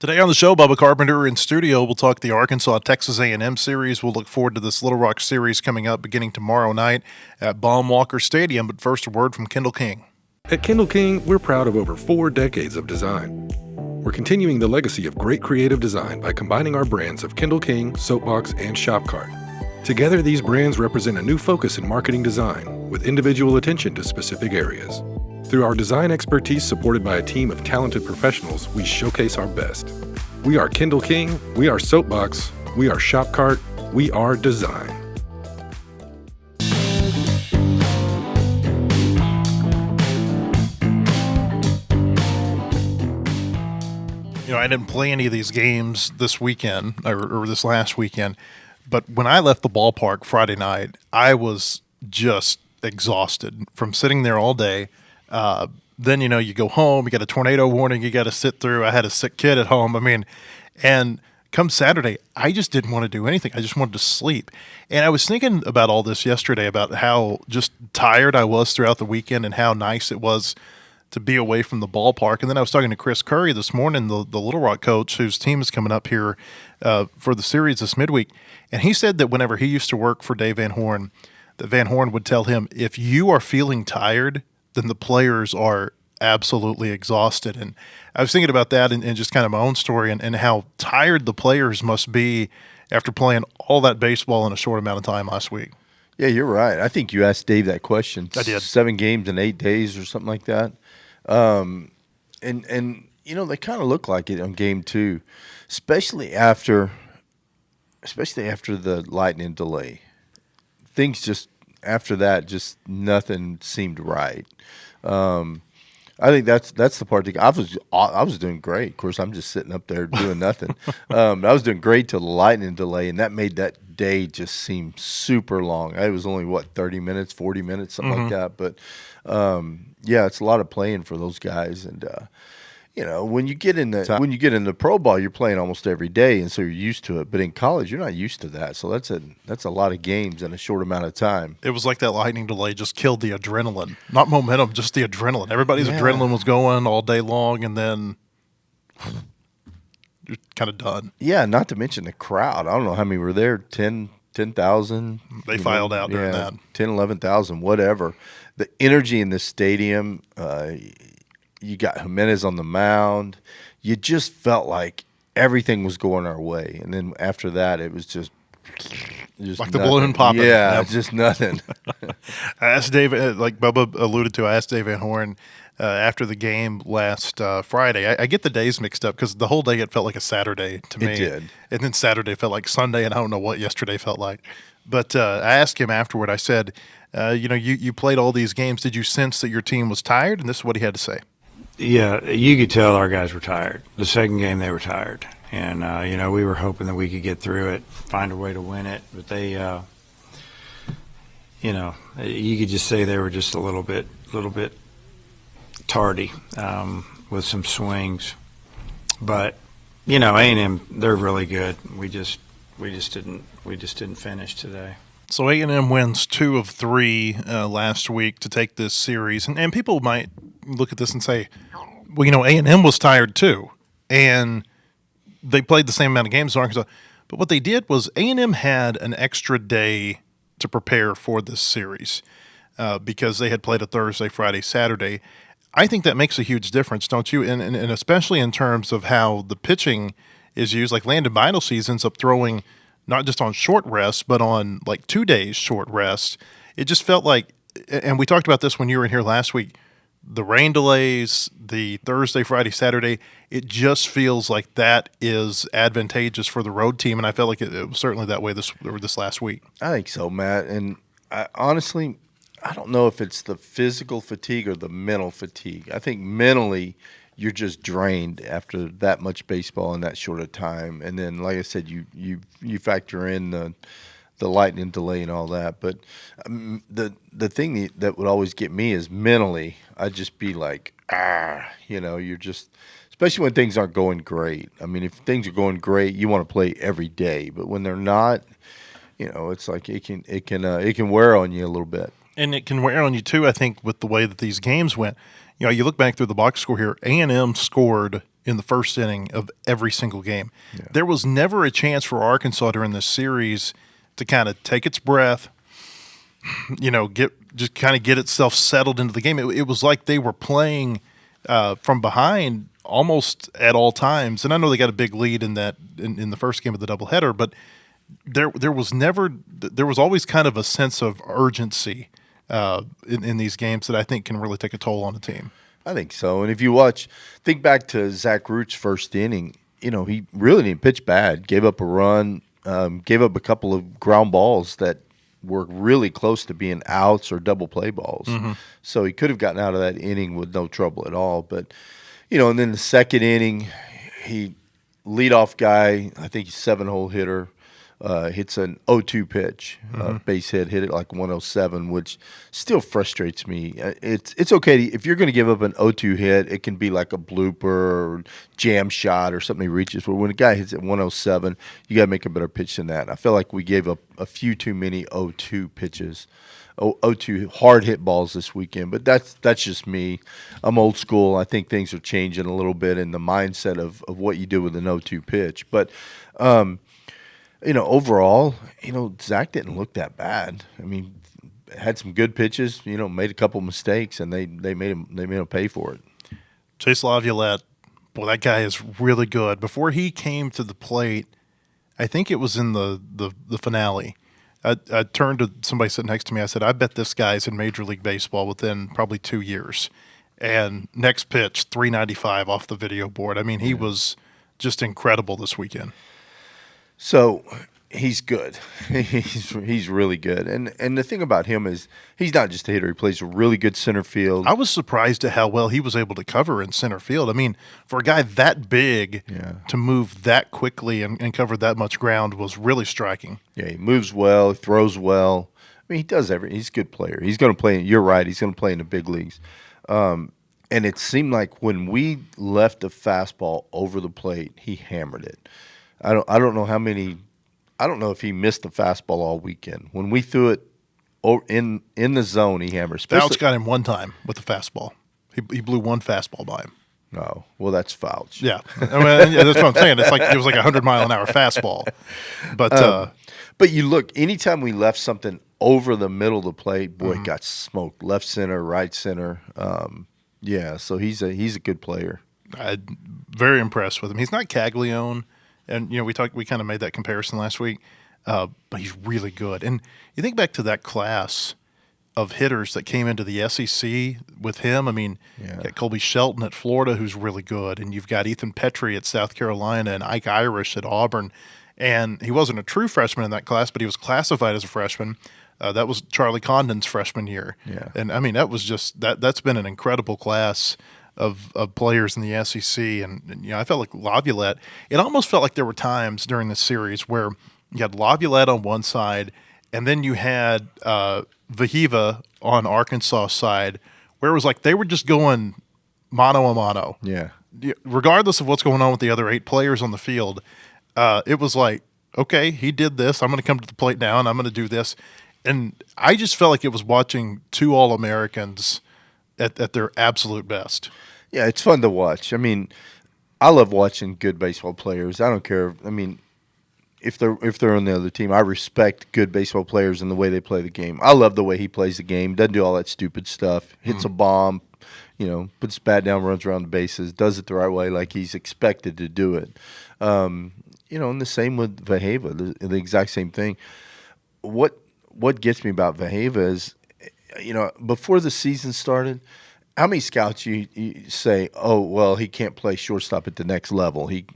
Today on the show, Bubba Carpenter in studio. We'll talk the Arkansas Texas A&M series. We'll look forward to this Little Rock series coming up beginning tomorrow night at Baum-Walker Stadium. But first, a word from Kendall King. At Kendall King, we're proud of over 4 decades of design. We're continuing the legacy of great creative design by combining our brands of Kendall King, Soapbox, and Shopcart. Together, these brands represent a new focus in marketing design with individual attention to specific areas. Through our design expertise supported by a team of talented professionals, we showcase our best. We are Kendall King, we are Soapbox, we are Shopcart, we are design. I didn't play any of these games this weekend or this last weekend, but when I left the ballpark Friday night, I was just exhausted from sitting there all day. Then, you go home, you got a tornado warning you got to sit through. I had a sick kid at home. And come Saturday, I just didn't want to do anything. I just wanted to sleep. And I was thinking about all this yesterday, about how just tired I was throughout the weekend and how nice it was to be away from the ballpark. And then I was talking to Chris Curry this morning, the Little Rock coach, whose team is coming up here for the series this midweek. And he said that whenever he used to work for Dave Van Horn, that Van Horn would tell him, if you are feeling tired, then the players are absolutely exhausted. And I was thinking about that and just kind of my own story and how tired the players must be after playing all that baseball in a short amount of time last week. Yeah, you're right. I think you asked Dave that question. I did. 7 games in 8 days or something like that. And they kind of look like it on game 2, especially after the lightning delay. Things just after that, just nothing seemed right. I think that's the part I was doing great. Of course, I'm just sitting up there doing nothing. I was doing great till the lightning delay, and that made that day just seem super long. It was only 30 minutes, 40 minutes, something like that. But yeah, it's a lot of playing for those guys, and when you get into pro ball, you're playing almost every day, and so you're used to it. But in college, you're not used to that. So that's a lot of games in a short amount of time. It was like that lightning delay just killed the adrenaline, not momentum, just the adrenaline. Everybody's adrenaline was going all day long, and then you're kind of done. Yeah, not to mention the crowd. I don't know how many were there. 10,000. They filed out during that. 10, 11,000, whatever. The energy in the stadium. You got Jimenez on the mound. You just felt like everything was going our way. And then after that, it was just like nothing. The balloon popping. Yeah, just nothing. I asked Dave, like Bubba alluded to, I asked Dave Van Horn after the game last Friday. I get the days mixed up because the whole day it felt like a Saturday to me. It did. And then Saturday felt like Sunday, and I don't know what yesterday felt like. But I asked him afterward, I said, you played all these games. Did you sense that your team was tired? And this is what he had to say. Yeah, you could tell our guys were tired. The second game, they were tired. And, we were hoping that we could get through it, find a way to win it. But they, you could just say they were just a little bit tardy with some swings. But, A&M, they're really good. We just didn't finish today. So A&M wins 2 of 3 last week to take this series. And people might look at this and say, well, A&M was tired too. And they played the same amount of games as Arkansas. But what they did was A&M had an extra day to prepare for this series because they had played a Thursday, Friday, Saturday. I think that makes a huge difference, don't you? And especially in terms of how the pitching is used. Like Landon Bindelsees ends up throwing not just on short rest, but on like 2 days short rest. It just felt like, and we talked about this when you were in here last week, the rain delays, the Thursday, Friday, Saturday, it just feels like that is advantageous for the road team, and I felt like it was certainly that way this last week. I think so, Matt. And honestly, I don't know if it's the physical fatigue or the mental fatigue. I think mentally you're just drained after that much baseball in that short of time. And then, like I said, you factor in the lightning delay and all that. But the thing that would always get me is mentally, I'd just be like, you're just – especially when things aren't going great. I mean, if things are going great, you want to play every day. But when they're not, it's like it can wear on you a little bit. And it can wear on you too, I think, with the way that these games went. You look back through the box score here, A&M scored in the first inning of every single game. Yeah. There was never a chance for Arkansas during this series to kind of take its breath, just kind of get itself settled into the game. It was like they were playing from behind almost at all times. And I know they got a big lead in that in the first game of the doubleheader, but there was always kind of a sense of urgency in these games that I think can really take a toll on a team. I think so. And if you think back to Zach Root's first inning, he really didn't pitch bad. Gave up a run, gave up a couple of ground balls that were really close to being outs or double play balls. Mm-hmm. So he could have gotten out of that inning with no trouble at all. But, and then the second inning, he leadoff guy, I think he's 7-hole hitter, hits an 0-2 pitch, base hit it like 107, which still frustrates me. It's okay if you're going to give up an 0-2 hit, it can be like a blooper or jam shot or something he reaches for. When a guy hits at 107, you got to make a better pitch than that. I feel like we gave up a few too many 0-2 pitches. 0-2 hard hit balls this weekend, but that's just me. I'm old school. I think things are changing a little bit in the mindset of what you do with an 0-2 pitch, but overall, Zach didn't look that bad. I mean, had some good pitches, made a couple mistakes, and they made him pay for it. Chase Laviolette, boy, that guy is really good. Before he came to the plate, I think it was in the finale. I turned to somebody sitting next to me. I said, I bet this guy's in Major League Baseball within probably 2 years. And next pitch, 395 off the video board. I mean, he was just incredible this weekend. So he's good. He's really good. And the thing about him is he's not just a hitter. He plays a really good center field. I was surprised at how well he was able to cover in center field. I mean, for a guy that big to move that quickly and cover that much ground was really striking. Yeah, he moves well. He throws well. I mean, he does everything. He's a good player. He's going to play. You're right. He's going to play in the big leagues. And it seemed like when we left the fastball over the plate, he hammered it. I don't know how many. I don't know if he missed the fastball all weekend. When we threw it in the zone, he hammered. Fouch got him one time with the fastball. He blew one fastball by him. No, well, that's Fouch. Yeah, I mean, that's what I'm saying. It was like 100-mile-an-hour fastball. But you look, anytime we left something over the middle of the plate, boy, it got smoked. Left center, right center. So he's a good player. I'm very impressed with him. He's not Caglione. And, we kind of made that comparison last week, but he's really good. And you think back to that class of hitters that came into the SEC with him. I mean, you got Colby Shelton at Florida, who's really good, and you've got Ethan Petrie at South Carolina and Ike Irish at Auburn. And he wasn't a true freshman in that class, but he was classified as a freshman. That was Charlie Condon's freshman year. Yeah. And, I mean, that was just that's been an incredible class of players in the SEC, and I felt like Laviolette. It almost felt like there were times during this series where you had Laviolette on one side, and then you had Vahiva on Arkansas' side, where it was like they were just going mano a mano. Yeah. Regardless of what's going on with the other 8 players on the field, it was like, okay, he did this. I'm going to come to the plate now, and I'm going to do this. And I just felt like it was watching 2 All-Americans at their absolute best. Yeah, it's fun to watch. I mean, I love watching good baseball players. I don't care. I mean, if they're on the other team, I respect good baseball players and the way they play the game. I love the way he plays the game. Doesn't do all that stupid stuff. Hits a bomb, puts his bat down, runs around the bases, does it the right way like he's expected to do it. And the same with Vahiva, the exact same thing. What gets me about Vahiva is, before the season started, how many scouts you say, oh, well, he can't play shortstop at the next level. He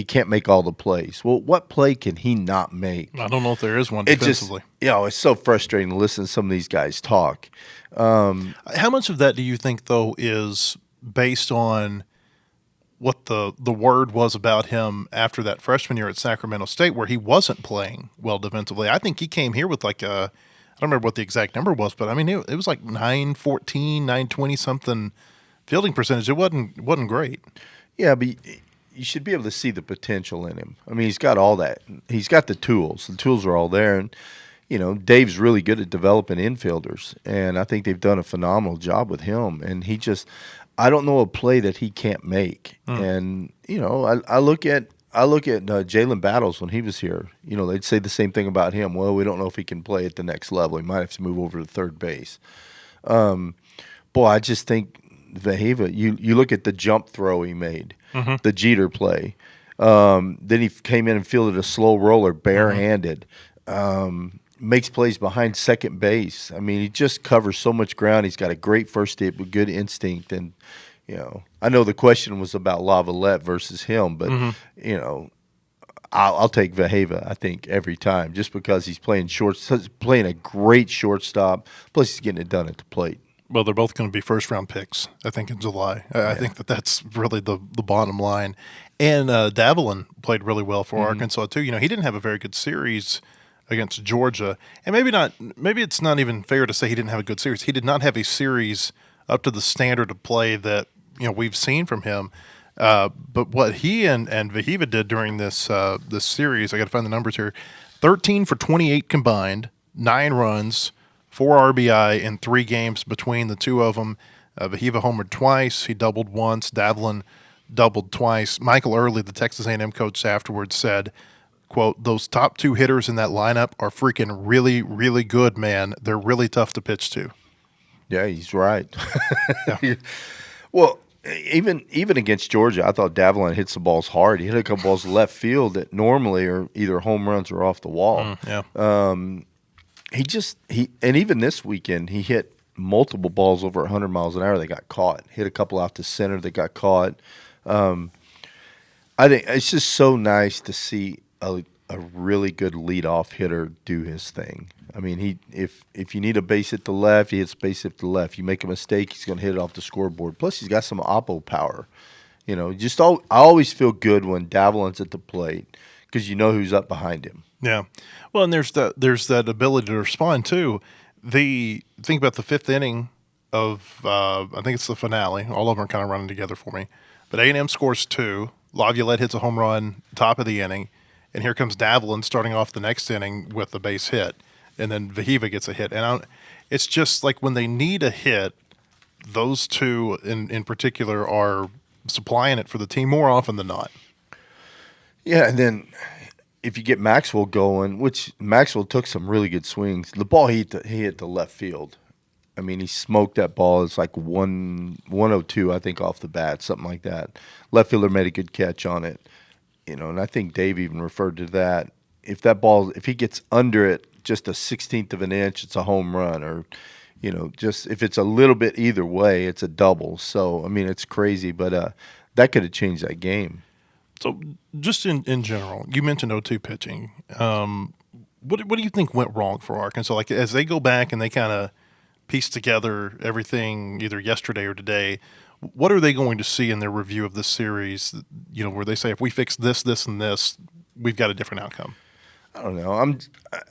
can't make all the plays. Well, what play can he not make? I don't know if there is one defensively. It's so frustrating to listen to some of these guys talk. How much of that do you think, though, is based on what the word was about him after that freshman year at Sacramento State, where he wasn't playing well defensively? I think he came here with I don't remember what the exact number was, but I mean it was like 914, 920 something fielding percentage. It wasn't great. Yeah, but you should be able to see the potential in him. I mean, he's got all that. He's got the tools. The tools are all there, and Dave's really good at developing infielders, and I think they've done a phenomenal job with him. And I don't know a play that he can't make. And I look at Jalen Battles when he was here. They'd say the same thing about him. Well, we don't know if he can play at the next level. He might have to move over to third base. Boy, I just think Vaheva. You look at the jump throw he made, the Jeter play. Then he came in and fielded a slow roller barehanded. Makes plays behind second base. I mean, he just covers so much ground. He's got a great first hit with good instinct. And, I know the question was about Lavalette versus him, but, I'll take Vaheva, I think, every time, just because he's playing a great shortstop, plus he's getting it done at the plate. Well, they're both going to be first-round picks, I think, in July. I think that's really the bottom line. And Davelin played really well for Arkansas, too. He didn't have a very good series against Georgia. And maybe it's not even fair to say he didn't have a good series. He did not have a series up to the standard of play that we've seen from him. But what he and Vaheva did during this series, I got to find the numbers here, 13 for 28 combined, 9 runs, 4 RBI in 3 games between the two of them. Vaheva homered twice. He doubled once. Davelin doubled twice. Michael Early, the Texas A&M coach, afterwards said, quote, "Those top 2 hitters in that lineup are freaking really, really good, man. They're really tough to pitch to." Yeah, he's right. Well, even against Georgia, I thought Davelin hits the balls hard. He hit a couple balls left field that normally are either home runs or off the wall. And even this weekend, he hit multiple balls over 100 miles an hour that got caught. Hit a couple out to center that got caught. I think it's just so nice to see a really good leadoff hitter do his thing. I mean, if you need a base hit to left, he hits base hit to left. You make a mistake, he's going to hit it off the scoreboard. Plus, he's got some oppo power. I always feel good when Davelin's at the plate because you know who's up behind him. Yeah. Well, and there's that ability to respond, too. Think about the 5th inning of I think it's the finale. All of them are kind of running together for me. But A&M scores 2. Laviolette hits a home run top of the inning. And here comes Davelin starting off the next inning with a base hit. And then Vaheva gets a hit. And it's just like when they need a hit, those two in particular are supplying it for the team more often than not. Yeah, and then if you get Maxwell going, which Maxwell took some really good swings, the ball he hit to left field. I mean, he smoked that ball. It's like 102, I think, off the bat, something like that. Left fielder made a good catch on it. And I think Dave even referred to that. If he gets under it just a 16th of an inch, it's a home run. Or, just if it's a little bit either way, it's a double. So, I mean, it's crazy. But that could have changed that game. So, just in general, you mentioned 0-2 pitching. What do you think went wrong for Arkansas? Like, as they go back and they kind of piece together everything either yesterday or today, what are they going to see in their review of this series, where they say if we fix this, this, and this, we've got a different outcome? I don't know.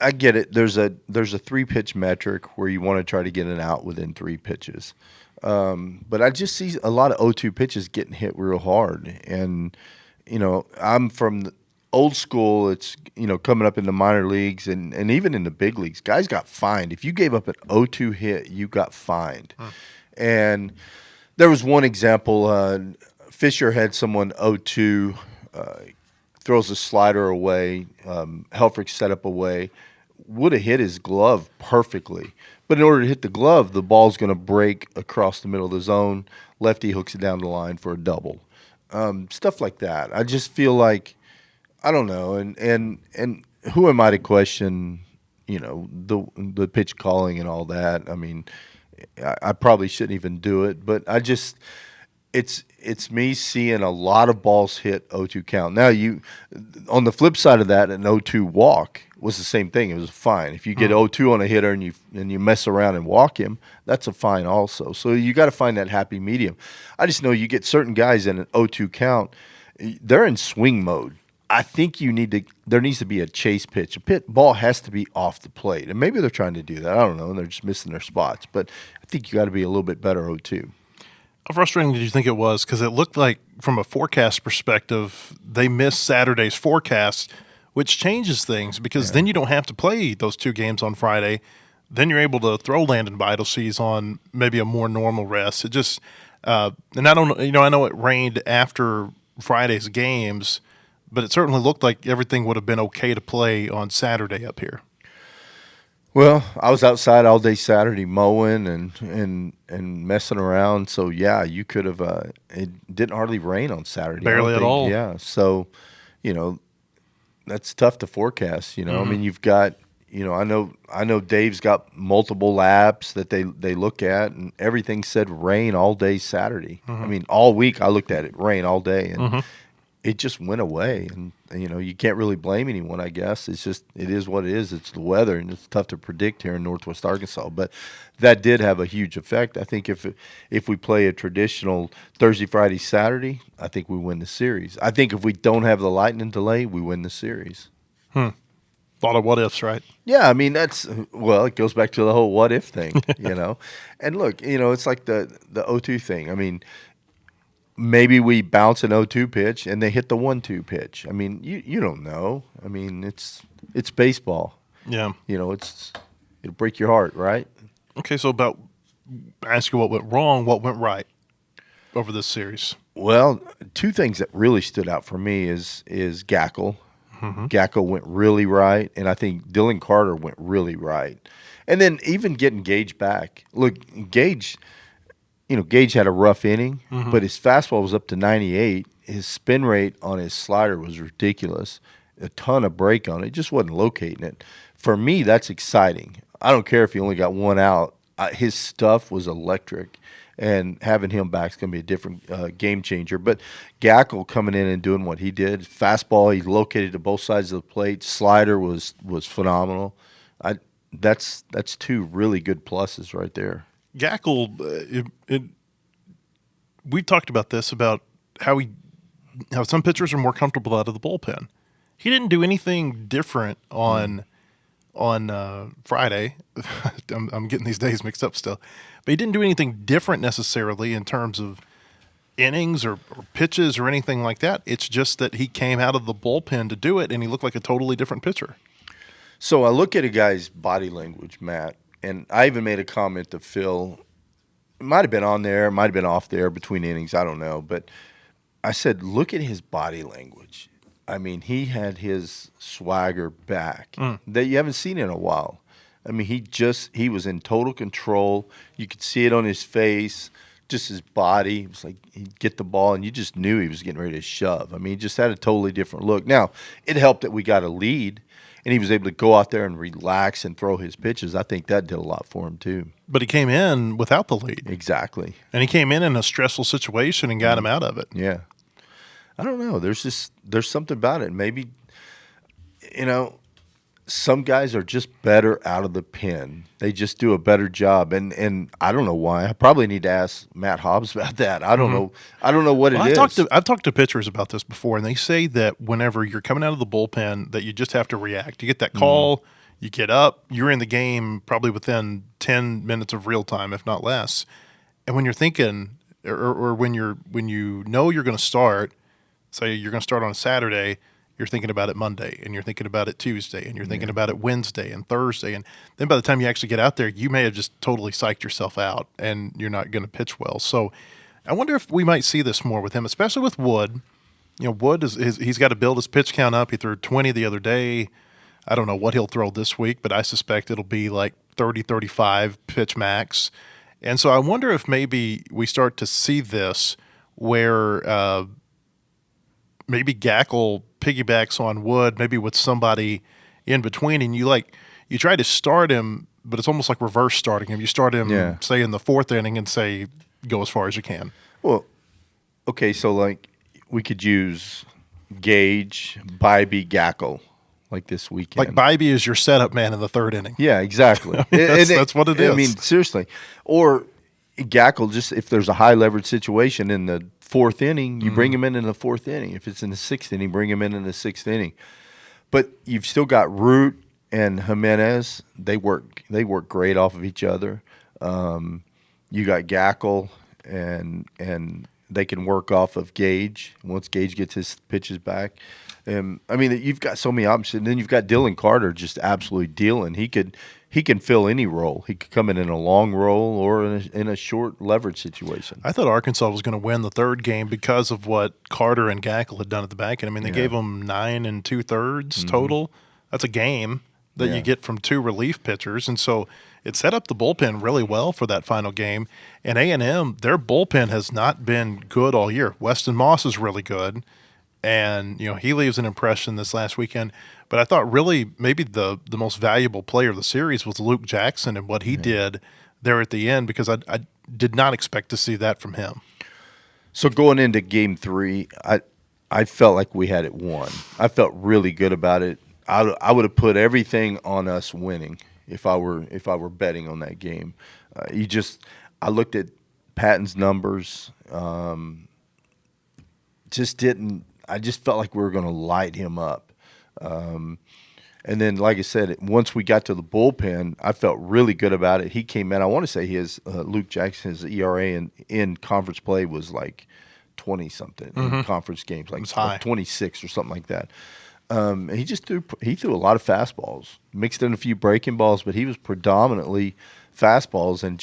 I get it. There's a 3-pitch metric where you want to try to get an out within 3 pitches. But I just see a lot of 0-2 pitches getting hit real hard. And, I'm from the old school. It's, coming up in the minor leagues and even in the big leagues. Guys got fined. If you gave up an 0-2 hit, you got fined. And there was one example. Fisher had someone 0-2, throws a slider away. Helfrich set up away. Would have hit his glove perfectly. But in order to hit the glove, the ball's going to break across the middle of the zone. Lefty hooks it down the line for a double. Stuff like that. I just feel like, I don't know. And who am I to question, the pitch calling and all that? I mean, I probably shouldn't even do it, but it's me seeing a lot of balls hit 0-2 count. Now on the flip side of that, an 0-2 walk was the same thing. It was fine. If you get 0-2 on a hitter and you mess around and walk him, that's a fine also. So you got to find that happy medium. I just know you get certain guys in an 0-2 count, they're in swing mode. I think there needs to be a chase pitch. Ball has to be off the plate. And maybe they're trying to do that. I don't know. And they're just missing their spots. But I think you got to be a little bit better 0-2. How frustrating did you think it was? Because it looked like, from a forecast perspective, they missed Saturday's forecast, which changes things because then you don't have to play those 2 games on Friday. Then you're able to throw Landon Vitalsees on maybe a more normal rest. It just And I don't, I know it rained after Friday's games, but it certainly looked like everything would have been okay to play on Saturday up here. Well, I was outside all day Saturday mowing and messing around. So yeah, you could have. It didn't hardly rain on Saturday. Barely at all. Yeah. So, that's tough to forecast. I mean, you've got. I know Dave's got multiple labs that they look at, and everything said rain all day Saturday. I mean, all week I looked at it, rain all day, and it just went away. And you can't really blame anyone, I guess. It's just, it is what it is. It's the weather, and it's tough to predict here in Northwest Arkansas. But that did have a huge effect. I think if we play a traditional Thursday, Friday, Saturday, I think we win the series. I think if we don't have the lightning delay, we win the series. A lot of what ifs, right? Yeah, I mean, it goes back to the whole what if thing, And look, it's like the 0-2 thing. I mean, maybe we bounce an 0-2 pitch and they hit the 1-2 pitch. I mean, you don't know. I mean, it's baseball. Yeah. It'll break your heart, right? Okay, so about ask you what went wrong, what went right over this series. Well, two things that really stood out for me is Gackle. Gackle went really right, and I think Dylan Carter went really right. And then even getting Gage back. Look, Gage had a rough inning, but his fastball was up to 98. His spin rate on his slider was ridiculous. A ton of break on it. Just wasn't locating it. For me, that's exciting. I don't care if he only got one out. His stuff was electric. And having him back is going to be a different game changer. But Gackle coming in and doing what he did, fastball, he located to both sides of the plate. Slider was phenomenal. That's two really good pluses right there. Gackle, we talked about this, about how some pitchers are more comfortable out of the bullpen. He didn't do anything different on Friday. I'm getting these days mixed up still. But he didn't do anything different necessarily in terms of innings or pitches or anything like that. It's just that he came out of the bullpen to do it, and he looked like a totally different pitcher. So I look at a guy's body language, Matt, and I even made a comment to Phil. It might have been on there, might have been off there between innings, I don't know. But I said, look at his body language. I mean, he had his swagger back that you haven't seen in a while. I mean, he was in total control. You could see it on his face, just his body. It was like he'd get the ball, and you just knew he was getting ready to shove. I mean, he just had a totally different look. Now, it helped that we got a lead, and he was able to go out there and relax and throw his pitches. I think that did a lot for him too. But he came in without the lead. Exactly. And he came in a stressful situation and got him out of it. Yeah. I don't know. There's something about it. Maybe, some guys are just better out of the pen. They just do a better job, and I don't know why. I probably need to ask Matt Hobbs about that. I don't know. I don't know what it is. I've talked to pitchers about this before, and they say that whenever you're coming out of the bullpen, that you just have to react. You get that call, you get up, you're in the game probably within 10 minutes of real time, if not less. And when you're thinking, or when you know you're going to start, say you're going to start on a Saturday, you're thinking about it Monday, and you're thinking about it Tuesday, and you're thinking about it Wednesday and Thursday. And then by the time you actually get out there, you may have just totally psyched yourself out, and you're not going to pitch well. So I wonder if we might see this more with him, especially with Wood. Wood, he's got to build his pitch count up. He threw 20 the other day. I don't know what he'll throw this week, but I suspect it'll be like 30, 35 pitch max. And so I wonder if maybe we start to see this where maybe Gackle piggybacks on Wood, maybe with somebody in between, and you try to start him, but it's almost like reverse starting him. You start him, say, in the fourth inning and say, go as far as you can. Well, okay, so we could use Gage, Bybee, Gackle this weekend. Bybee is your setup man in the third inning. Yeah, exactly. That's what it is. I mean, seriously. Or Gackle, just if there's a high leverage situation in the fourth inning, you bring him in the fourth inning. If it's in the sixth inning, bring him in the sixth inning. But you've still got Root and Jimenez. They work great off of each other. You got Gackle, and they can work off of Gage once Gage gets his pitches back. I mean, you've got so many options. And then you've got Dylan Carter just absolutely dealing. He he can fill any role. He could come in a long role or in a short leverage situation. I thought Arkansas was going to win the third game because of what Carter and Gackle had done at the back end. I mean, they gave them 9 2/3 total. That's a game that you get from 2 relief pitchers, and so it set up the bullpen really well for that final game. And A&M, their bullpen has not been good all year. Weston Moss is really good, and he leaves an impression this last weekend. But I thought really maybe the most valuable player of the series was Luke Jackson and what he did there at the end, because I did not expect to see that from him. So going into Game 3, I felt like we had it won. I felt really good about it. I would have put everything on us winning if I were betting on that game. I looked at Patton's numbers. I just felt like we were going to light him up. And then, like I said, once we got to the bullpen, I felt really good about it. He came in. I want to say Luke Jackson's ERA in conference play was like 20-something in conference games, like 26 or something like that. He threw a lot of fastballs, mixed in a few breaking balls, but he was predominantly fastballs, and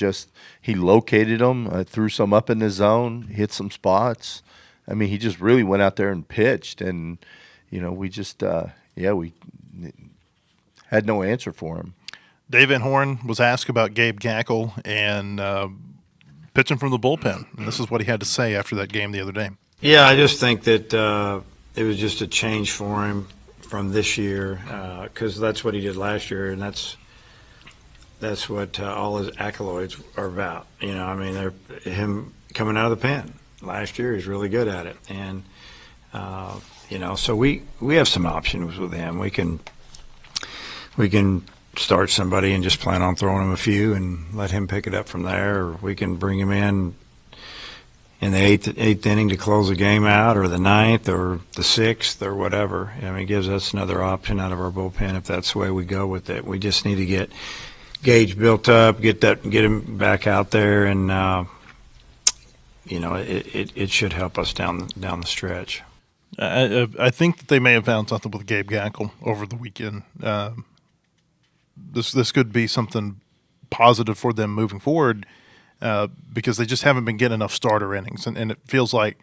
he located them, threw some up in the zone, hit some spots. I mean, he just really went out there and pitched, and we had no answer for him. Dave Van Horn was asked about Gabe Gackle and pitching from the bullpen, and this is what he had to say after that game the other day. Yeah, I just think that it was just a change for him from this year, because that's what he did last year, and that's what all his accolades are about. I mean, they're him coming out of the pen. Last year, he's really good at it, and so we have some options with him. We can start somebody and just plan on throwing him a few and let him pick it up from there, or we can bring him in the eighth inning to close the game out, or the ninth, or the sixth, or whatever. I mean, it gives us another option out of our bullpen if that's the way we go with it. We just need to get Gage built up, get him back out there, and it should help us down the stretch. I think that they may have found something with Gabe Gackle over the weekend. This could be something positive for them moving forward, because they just haven't been getting enough starter innings, and it feels like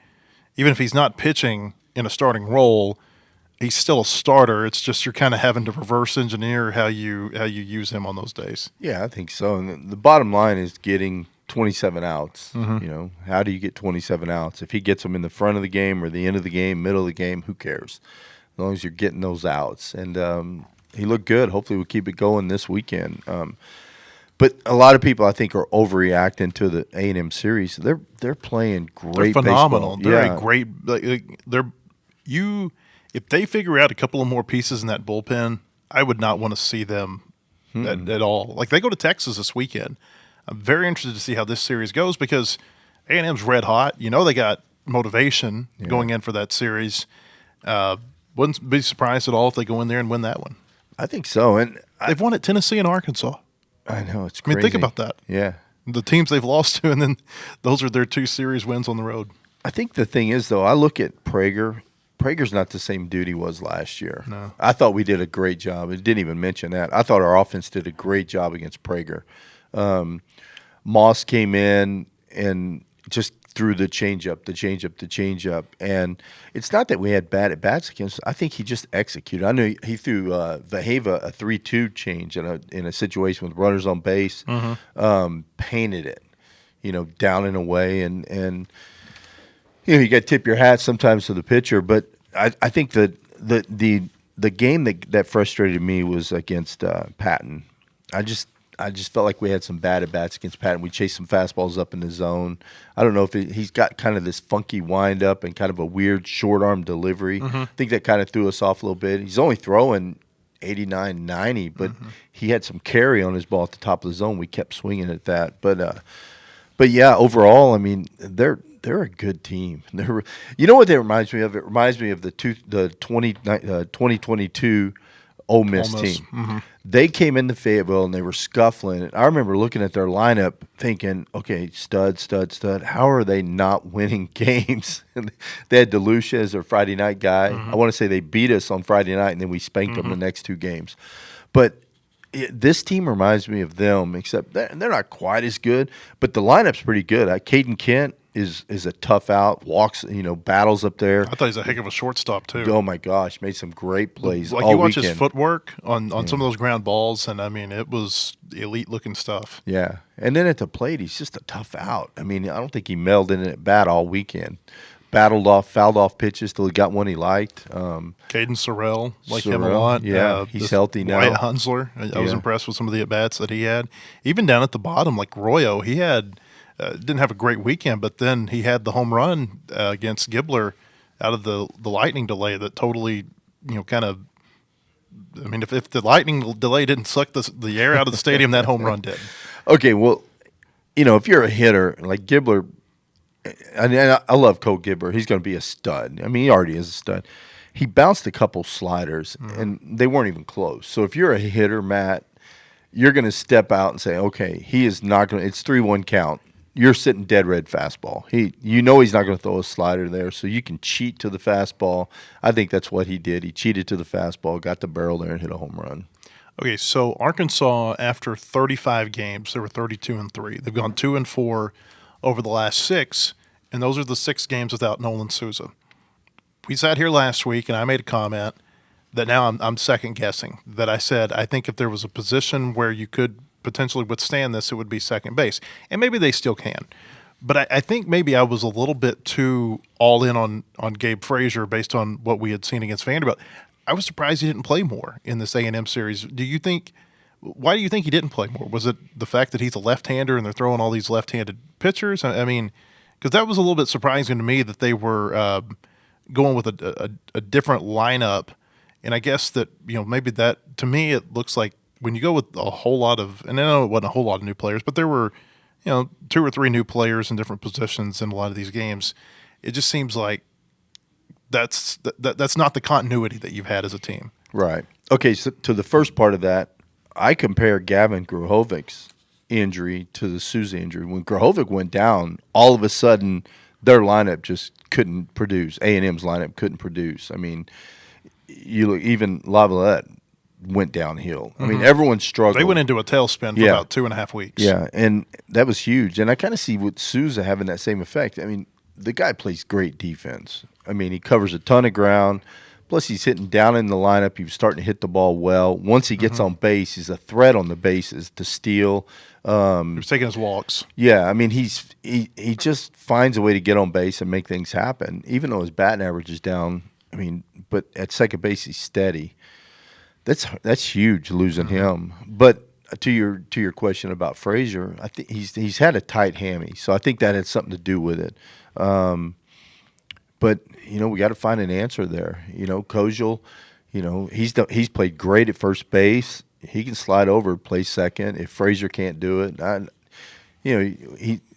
even if he's not pitching in a starting role, he's still a starter. It's just you're kind of having to reverse engineer how you use him on those days. Yeah, I think so. And the bottom line is getting 27 outs. How do you get 27 outs? If he gets them in the front of the game or the end of the game, middle of the game, who cares? As long as you're getting those outs. And he looked good. Hopefully we'll keep it going this weekend. But a lot of people, I think, are overreacting to the A&M series. They're playing great They're phenomenal. baseball. They're a great. If they figure out a couple of more pieces in that bullpen, I would not want to see them at all. Like, they go to Texas this weekend. I'm very interested to see how this series goes, because A&M's red hot. They got motivation going in for that series. Wouldn't be surprised at all if they go in there and win that one. I think so. And they've won at Tennessee and Arkansas. I know, it's crazy. I mean, think about that. Yeah. The teams they've lost to, and then those are their 2 series wins on the road. I think the thing is, though, I look at Prager. Prager's not the same dude he was last year. No. I thought we did a great job. I didn't even mention that. I thought our offense did a great job against Prager. Moss came in and just threw the changeup. And it's not that we had bad at-bats against. I think he just executed. I know he threw Vaheva a 3-2 change in a situation with runners on base, painted it, down and away. And you got to tip your hat sometimes to the pitcher. But I think that the game that frustrated me was against Patton. I just felt like we had some bad at-bats against Patton. We chased some fastballs up in the zone. I don't know if he's got kind of this funky wind-up and kind of a weird short-arm delivery. I think that kind of threw us off a little bit. He's only throwing 89, 90, but he had some carry on his ball at the top of the zone. We kept swinging at that. But yeah, overall, I mean, they're a good team. You know what that reminds me of? It reminds me of the 2022 Ole Miss team. They came into Fayetteville and they were scuffling. And I remember looking at their lineup thinking, okay, stud. How are they not winning games? They had DeLucia as their Friday night guy. I want to say they beat us on Friday night, and then we spanked them the next 2 games. But This team reminds me of them, except they're not quite as good, but the lineup's pretty good. Caden Kent is a tough out, walks, battles up there. I thought he's a heck of a shortstop too. Oh my gosh, made some great plays Like all you watch weekend. his footwork on some of those ground balls, and I mean it was elite looking stuff. Yeah, and then at the plate, he's just a tough out. I mean, I don't think he melded in at bat all weekend. Fouled off pitches till he got one he liked. Caden Sorrell, like him a Sorrell, lot. yeah, he's healthy now. Wyatt Hunsler, I was Yeah. impressed with some of the at bats that he had. Even down at the bottom, like Royo, he had didn't have a great weekend, but then he had the home run against Gibbler out of the lightning delay that totally, kind of. I mean, if the lightning delay didn't suck the air out of the stadium, that home run did. Okay, well, if you're a hitter like Gibbler, and I love Cole Gibbler. He's going to be a stud. I mean, he already is a stud. He bounced a couple sliders, and they weren't even close. So if you're a hitter, Matt, you're going to step out and say, okay, he is not going to – it's 3-1 count. You're sitting dead red fastball. He's not going to throw a slider there, so you can cheat to the fastball. I think that's what he did. He cheated to the fastball, got the barrel there, and hit a home run. Okay, so Arkansas, after 35 games, they were 32-3. They've gone 2-4 over the last 6, and those are the 6 games without Nolan Souza. We sat here last week, and I made a comment that now I'm second guessing. That I said I think if there was a position where you could potentially withstand this, it would be second base, and maybe they still can. But I think maybe I was a little bit too all in on Gabe Frazier based on what we had seen against Vanderbilt. I was surprised he didn't play more in this A&M series. Why do you think he didn't play more? Was it the fact that he's a left-hander and they're throwing all these left-handed pitchers? I mean, because that was a little bit surprising to me that they were going with a different lineup. And I guess that, maybe that, to me, it looks like when you go with a whole lot of, and I know it wasn't a whole lot of new players, but there were, 2 or 3 new players in different positions in a lot of these games. It just seems like that's not the continuity that you've had as a team. Right. Okay, so to the first part of that, I compare Gavin Gruhovic's injury to the Souza injury. When Gruhovic went down, all of a sudden their lineup just couldn't produce. A&M's lineup couldn't produce. I mean, you look, even Lavalette went downhill. I mean, everyone struggled. They went into a tailspin for about 2.5 weeks. Yeah, and that was huge. And I kind of see with Souza having that same effect. I mean, the guy plays great defense. I mean, he covers a ton of ground. Plus, he's hitting down in the lineup. He was starting to hit the ball well. Once he gets on base, he's a threat on the bases to steal. He was taking his walks. Yeah, I mean, he just finds a way to get on base and make things happen. Even though his batting average is down, I mean, but at second base he's steady. That's huge losing him. But to your question about Frazier, I think he's had a tight hammy, so I think that had something to do with it. But we got to find an answer there. Kozel, he's played great at first base. He can slide over, play second. If Frazier can't do it,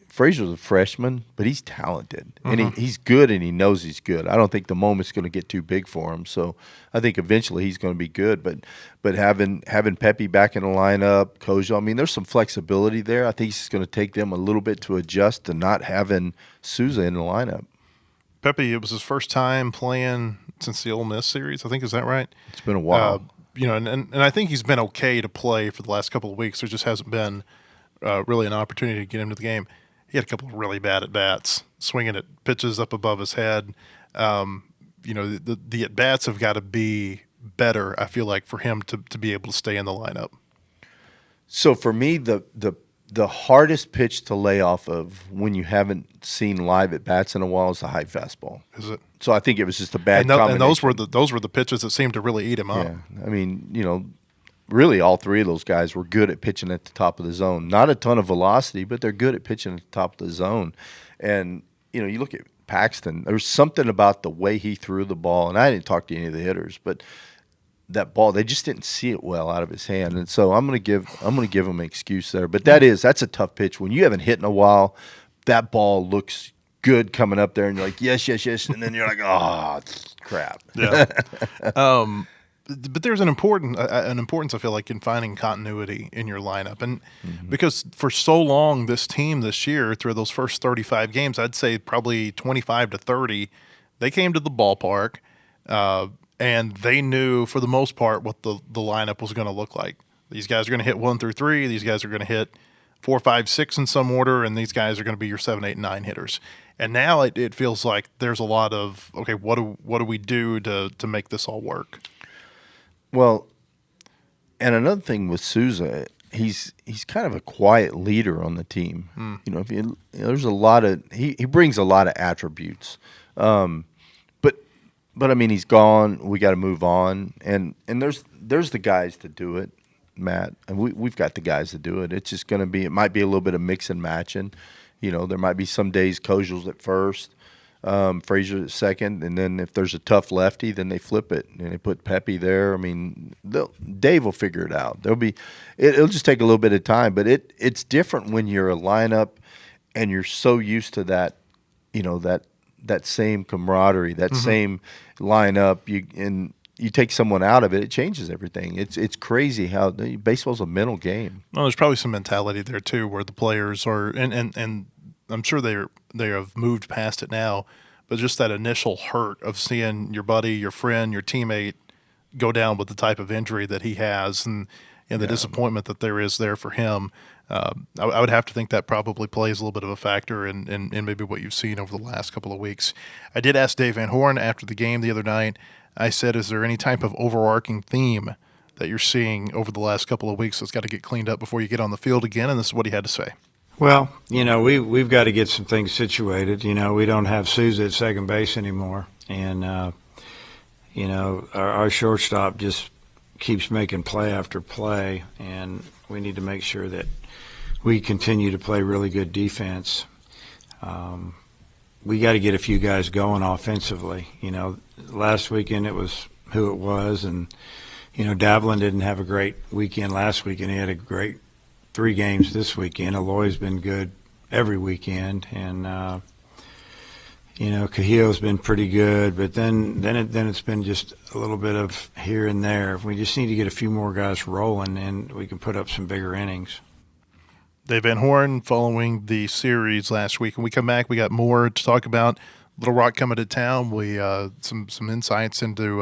Frazier's a freshman, but he's talented and he's good, and he knows he's good. I don't think the moment's going to get too big for him. So I think eventually he's going to be good. But having Pepe back in the lineup, Kozel, I mean, there's some flexibility there. I think it's going to take them a little bit to adjust to not having Souza in the lineup. Pepe, it was his first time playing since the Ole Miss series. I think, is that right? It's been a while. And I think he's been okay to play for the last couple of weeks. There just hasn't been really an opportunity to get him to the game. He had a couple of really bad at-bats, swinging at pitches up above his head. The at-bats have got to be better, I feel like, for him to be able to stay in the lineup. So for me, the hardest pitch to lay off of when you haven't seen live at-bats in a while is the high fastball. Is it? So I think it was just a bad And combination. those were the pitches that seemed to really eat him up. Yeah, I mean, really all 3 of those guys were good at pitching at the top of the zone. Not a ton of velocity, but they're good at pitching at the top of the zone. And, you look at Paxton, there was something about the way he threw the ball, and I didn't talk to any of the hitters, but that ball, they just didn't see it well out of his hand. And so I'm going to give him an excuse there. But that's a tough pitch. When you haven't hit in a while, that ball looks good coming up there, and you're like, yes, and then you're like, oh, crap. Yeah. But there's an importance, I feel like, in finding continuity in your lineup. And because for so long, this team this year, through those first 35 games, I'd say probably 25 to 30, they came to the ballpark and they knew, for the most part, what the lineup was going to look like. These guys are going to hit 1 through 3. These guys are going to hit 4, 5, 6 in some order, and these guys are going to be your 7, 8, and 9 hitters. And now it feels like there's a lot of, okay, what do we do to make this all work? Well, and another thing with Souza, he's kind of a quiet leader on the team. You know, there's a lot of he brings a lot of attributes. But I mean, he's gone. We got to move on, and there's the guys to do it, Matt, and we've got the guys to do it. It's just going to be, it might be a little bit of mix and matching. You know, there might be some days Kojal's at first, Frazier at second, and then if there's a tough lefty, then they flip it and they put Pepe there. I mean, Dave will figure it out. It'll just take a little bit of time, but it's different when you're a lineup and you're so used to that, you know, that same camaraderie, that same lineup. You take someone out of it, it changes everything. It's crazy how baseball's a mental game. Well, there's probably some mentality there too, where the players are, and I'm sure they have moved past it now, but just that initial hurt of seeing your buddy, your friend, your teammate go down with the type of injury that he has, and the disappointment that there is there for him. I would have to think that probably plays a little bit of a factor in maybe what you've seen over the last couple of weeks. I did ask Dave Van Horn after the game the other night. I said, is there any type of overarching theme that you're seeing over the last couple of weeks that's got to get cleaned up before you get on the field again? And this is what he had to say. Well, you know, we've got to get some things situated. You know, we don't have Souza at second base anymore. And, you know, our shortstop just keeps making play after play. And we need to make sure that we continue to play really good defense. We got to get a few guys going offensively. You know, last weekend it was who it was. And, you know, Davlin didn't have a great weekend last weekend. He had a great 3 games this weekend. Aloy's been good every weekend. And, you know, Cahill's been pretty good. But then it's been just a little bit of here and there. We just need to get a few more guys rolling, and we can put up some bigger innings. Dave Van Horn following the series last week. When we come back, we got more to talk about. Little Rock coming to town. We some insights into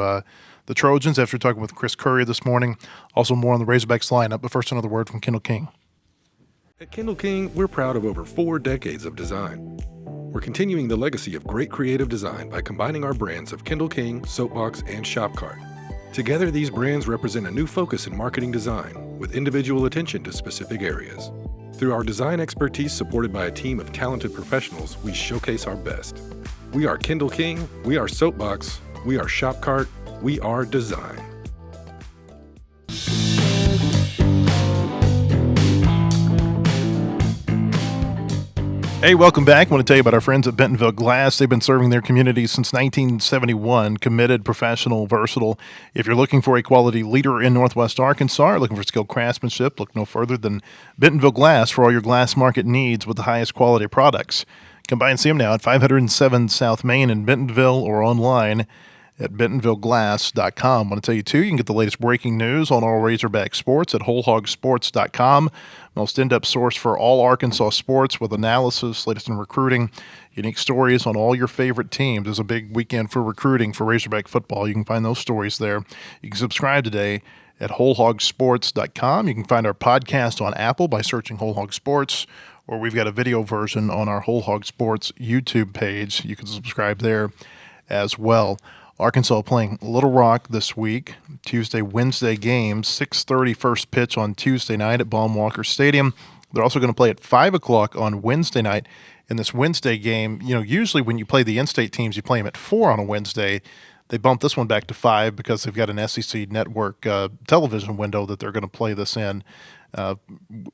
the Trojans after talking with Chris Curry this morning. Also more on the Razorbacks lineup. But first, another word from Kendall King. At Kendall King, we're proud of over 4 decades of design. We're continuing the legacy of great creative design by combining our brands of Kendall King, Soapbox, and Shopcart. Together, these brands represent a new focus in marketing design with individual attention to specific areas. Through our design expertise supported by a team of talented professionals, we showcase our best. We are Kendall King, we are Soapbox, we are Shopcart, we are design. Hey, welcome back. I want to tell you about our friends at Bentonville Glass. They've been serving their community since 1971. Committed, professional, versatile. If you're looking for a quality leader in Northwest Arkansas or looking for skilled craftsmanship, look no further than Bentonville Glass for all your glass market needs with the highest quality products. Come by and see them now at 507 South Main in Bentonville or online at bentonvilleglass.com. I want to tell you, too, you can get the latest breaking news on all Razorback sports at wholehogsports.com. Most in-depth source for all Arkansas sports with analysis, latest in recruiting, unique stories on all your favorite teams. There's a big weekend for recruiting for Razorback football. You can find those stories there. You can subscribe today at wholehogsports.com. You can find our podcast on Apple by searching Whole Hog Sports, or we've got a video version on our Whole Hog Sports YouTube page. You can subscribe there as well. Arkansas playing Little Rock this week, Tuesday, Wednesday games, 6:30 first pitch on Tuesday night at Baum-Walker Stadium. They're also going to play at 5 o'clock on Wednesday night. In this Wednesday game, you know, usually when you play the in-state teams, you play them at 4 on a Wednesday. They bumped this one back to 5 because they've got an SEC network television window that they're going to play this in.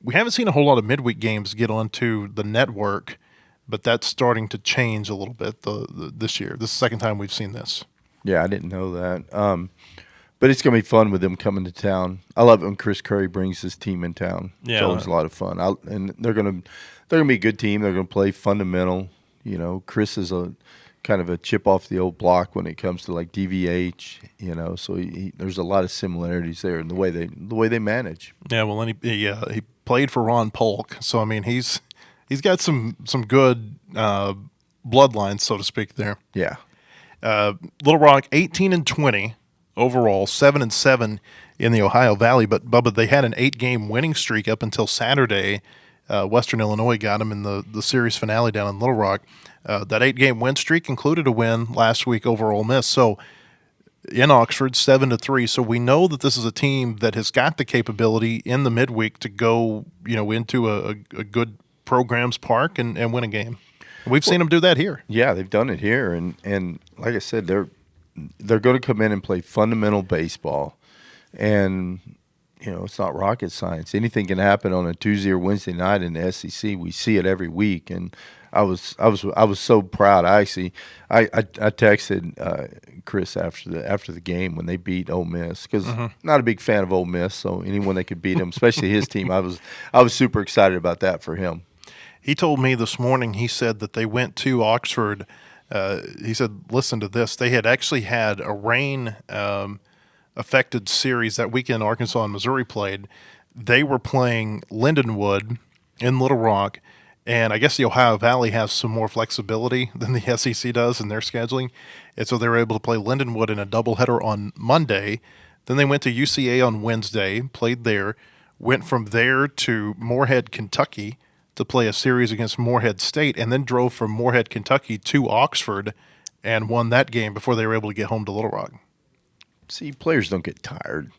We haven't seen a whole lot of midweek games get onto the network, but that's starting to change a little bit this year. This is the second time we've seen this. Yeah, I didn't know that. But it's going to be fun with them coming to town. I love it when Chris Curry brings his team in town. Yeah. It's always a lot of fun. And they're going to be a good team. They're going to play fundamental. You know, Chris is a kind of a chip off the old block when it comes to like DVH. You know, so there's a lot of similarities there in the way they manage. Yeah, well, and he played for Ron Polk, so I mean he's got some good bloodlines, so to speak, there. Yeah. Little Rock 18-20 overall, 7-7 in the Ohio Valley. But, Bubba, they had an 8-game winning streak up until Saturday. Western Illinois got them in the series finale down in Little Rock. That 8-game win streak included a win last week over Ole Miss. So in Oxford, 7-3. So we know that this is a team that has got the capability in the midweek to go, into a good program's park and win a game. We've seen them do that here. Yeah, they've done it here, and like I said, they're going to come in and play fundamental baseball, and it's not rocket science. Anything can happen on a Tuesday or Wednesday night in the SEC. We see it every week, and I was so proud. I texted Chris after the game when they beat Ole Miss, because not a big fan of Ole Miss, so anyone that could beat him, especially his team, I was super excited about that for him. He told me this morning, he said that they went to Oxford. He said, listen to this. They had actually had a rain affected series that weekend Arkansas and Missouri played. They were playing Lindenwood in Little Rock, and I guess the Ohio Valley has some more flexibility than the SEC does in their scheduling. And so they were able to play Lindenwood in a doubleheader on Monday. Then they went to UCA on Wednesday, played there, went from there to Morehead, Kentucky, to play a series against Morehead State, and then drove from Morehead, Kentucky to Oxford and won that game before they were able to get home to Little Rock. See, players don't get tired.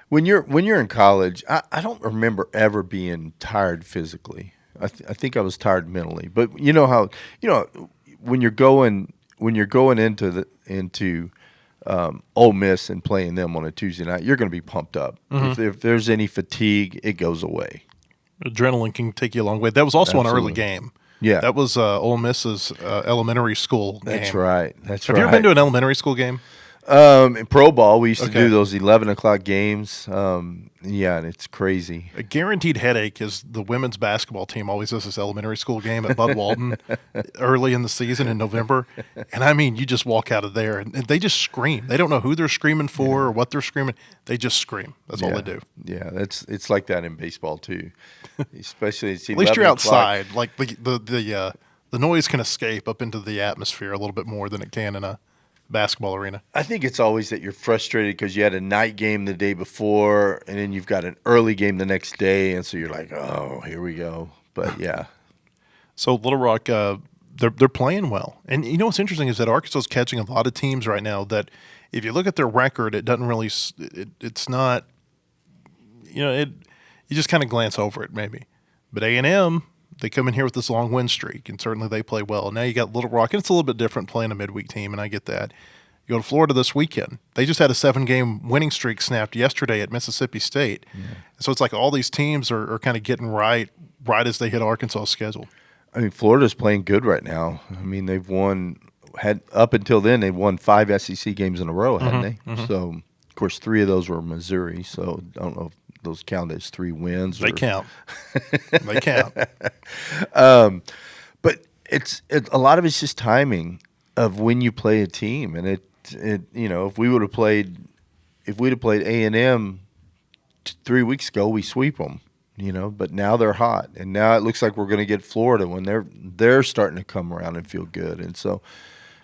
When you're in college, I don't remember ever being tired physically. I think I was tired mentally. But when you're going into Ole Miss and playing them on a Tuesday night, you're going to be pumped up. If there's any fatigue, it goes away. Adrenaline can take you a long way. That was also Absolutely. an early game. Yeah. That was Ole Miss's elementary school game. That's right. Have you ever been to an elementary school game? In pro ball, we used to do those 11 o'clock games. Yeah, and it's crazy. A guaranteed headache is the women's basketball team always does this elementary school game at Bud Walton early in the season in November. And, I mean, you just walk out of there, and they just scream. They don't know who they're screaming for or what they're screaming. They just scream. That's all they do. Yeah, it's like that in baseball, too. Especially it's at least you're outside. Like the noise can escape up into the atmosphere a little bit more than it can in a basketball arena. I think it's always that you're frustrated because you had a night game the day before, and then you've got an early game the next day, and so you're like, oh, here we go. But yeah. So Little Rock, they're playing well, and what's interesting is that Arkansas is catching a lot of teams right now that, if you look at their record, it doesn't really, it's not, you just kind of glance over it maybe. But A&M, they come in here with this long win streak, and certainly they play well. Now you got Little Rock, and it's a little bit different playing a midweek team, and I get that. You go to Florida this weekend. They just had a 7-game winning streak snapped yesterday at Mississippi State. Yeah. So it's like all these teams are kind of getting right as they hit Arkansas' schedule. I mean, Florida's playing good right now. I mean, up until then, they've won 5 SEC games in a row, hadn't they? Mm-hmm. So, of course, 3 of those were Missouri, so I don't know if those count as 3 wins. They count. They count. But it's a lot of it's just timing of when you play a team, and if we'd have played A&M 3 weeks ago, we sweep them. But now they're hot, and now it looks like we're going to get Florida when they're starting to come around and feel good, and so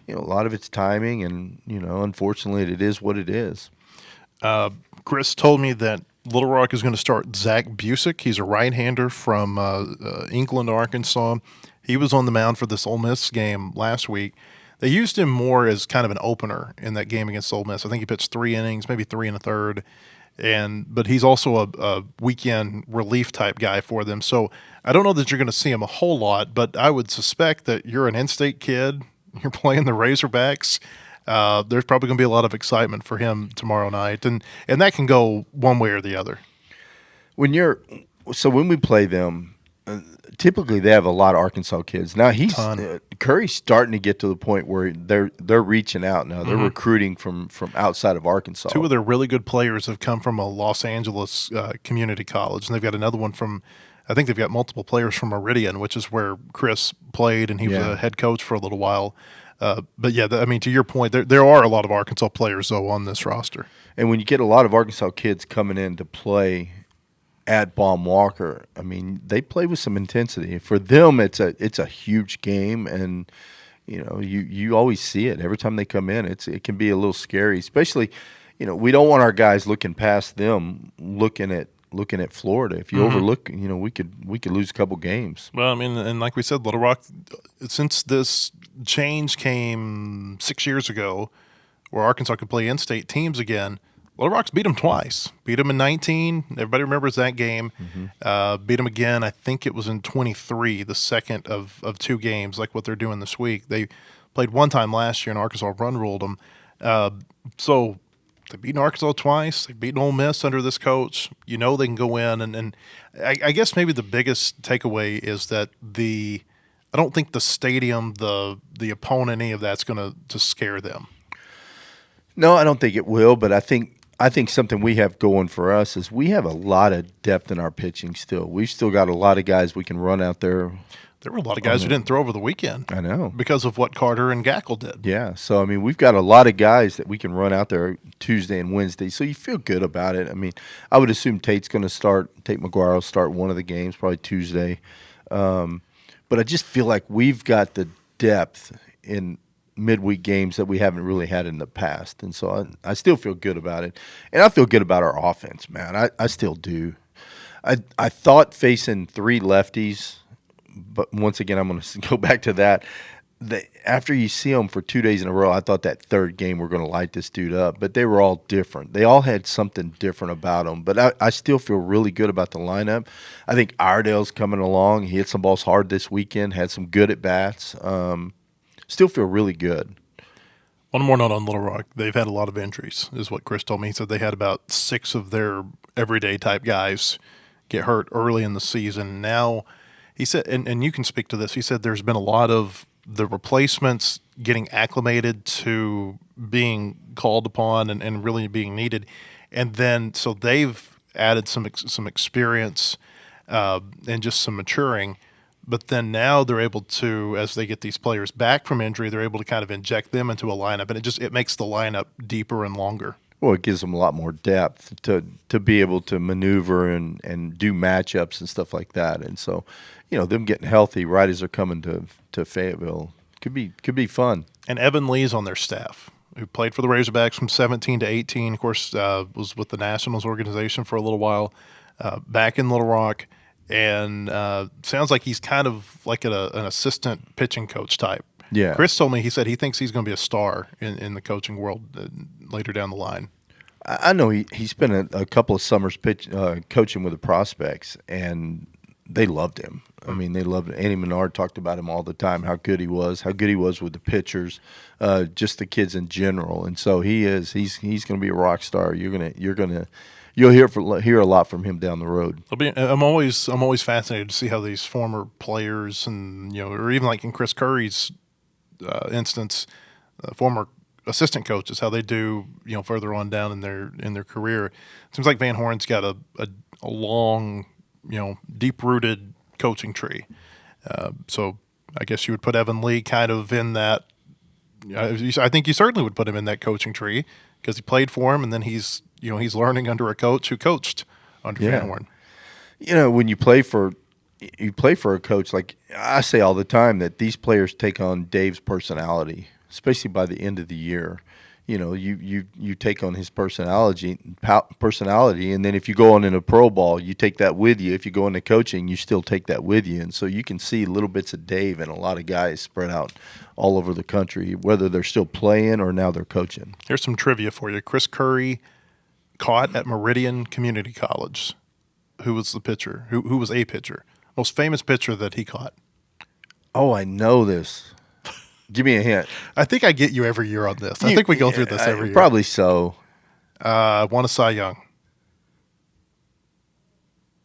a lot of it's timing, and unfortunately, it is what it is. Chris told me that Little Rock is going to start Zach Busick. He's a right-hander from England, Arkansas. He was on the mound for this Ole Miss game last week. They used him more as kind of an opener in that game against Ole Miss. I think he pitched 3 innings, maybe 3 1/3. But he's also a weekend relief type guy for them. So I don't know that you're going to see him a whole lot, but I would suspect that you're an in-state kid. You're playing the Razorbacks. There's probably going to be a lot of excitement for him tomorrow night, and that can go one way or the other. When we play them, typically they have a lot of Arkansas kids. Now Curry's starting to get to the point where they're reaching out now. They're recruiting from outside of Arkansas. 2 of their really good players have come from a Los Angeles community college, and they've got another one from. I think they've got multiple players from Meridian, which is where Chris played, and he was a head coach for a little while. But yeah, to your point, there are a lot of Arkansas players though on this roster. And when you get a lot of Arkansas kids coming in to play at Baum Walker, I mean, they play with some intensity. For them, it's a huge game, and you always see it every time they come in. It can be a little scary, especially we don't want our guys looking past them, looking at Florida. If you overlook, we could lose a couple games. Well, I mean, and like we said, Little Rock, since this change came 6 years ago, where Arkansas could play in-state teams again, Little Rock's beat them twice. Beat them in 19. Everybody remembers that game. Beat them again, I think it was in 23, the second of 2 games, like what they're doing this week. They played one time last year, and Arkansas run-ruled them. So they've beaten Arkansas twice. They've beaten Ole Miss under this coach. They can go in. And I guess maybe the biggest takeaway is that I don't think the stadium, the opponent, any of that's going to scare them. No, I don't think it will, but I think something we have going for us is we have a lot of depth in our pitching still. We've still got a lot of guys we can run out there. There were a lot of guys who didn't throw over the weekend. I know. Because of what Carter and Gackle did. Yeah. So, I mean, we've got a lot of guys that we can run out there Tuesday and Wednesday. So you feel good about it. I mean, I would assume Tate McGuire will start one of the games, probably Tuesday. But I just feel like we've got the depth in midweek games that we haven't really had in the past. And so I still feel good about it. And I feel good about our offense, man. I still do. I thought facing 3 lefties, but once again, I'm going to go back to that. After you see them for 2 days in a row, I thought that third game we're going to light this dude up. But they were all different. They all had something different about them. But I still feel really good about the lineup. I think Iredale's coming along. He hit some balls hard this weekend, had some good at-bats. Still feel really good. One more note on Little Rock. They've had a lot of injuries, is what Chris told me. He said they had about 6 of their everyday type guys get hurt early in the season. Now, he said, and you can speak to this, he said there's been a lot of the replacements getting acclimated to being called upon and really being needed. And then, so they've added some experience and just some maturing. But then now they're able to, as they get these players back from injury, they're able to kind of inject them into a lineup, and it makes the lineup deeper and longer. Well, it gives them a lot more depth to be able to maneuver and do matchups and stuff like that. And so, them getting healthy right as they're coming to Fayetteville could be fun. And Evan Lee's on their staff, who played for the Razorbacks from 17 to 18. Of course, was with the Nationals organization for a little while, back in Little Rock. And sounds like he's kind of like an assistant pitching coach type. Yeah. Chris told me, he said he thinks he's going to be a star in the coaching world later down the line. I know he spent a couple of summers coaching with the prospects, and they loved him. I mean, they loved him. Andy Menard talked about him all the time, how good he was with the pitchers, just the kids in general. And so he's going to be a rock star. You'll hear a lot from him down the road. I'm always fascinated to see how these former players and or even like in Chris Curry's instance, former assistant coaches, how they do further on down in their career. It seems like Van Horn's got a long deep rooted coaching tree. So I guess you would put Evan Lee kind of in that. I think you certainly would put him in that coaching tree because he played for him, and then he's learning under a coach who coached under Van Horn. When you play for a coach, like I say all the time, that these players take on Dave's personality, especially by the end of the year. You take on his personality, and then if you go on in a pro ball, you take that with you. If you go into coaching, you still take that with you, and so you can see little bits of Dave and a lot of guys spread out all over the country, whether they're still playing or now they're coaching. Here's some trivia for you. Chris Curry caught at Meridian Community College. Who was the pitcher? Who was a pitcher? Most famous pitcher that he caught. Oh, I know this. Give me a hint. I think I get you every year on this. I think we go through this every year. Probably so. Won a Cy Young.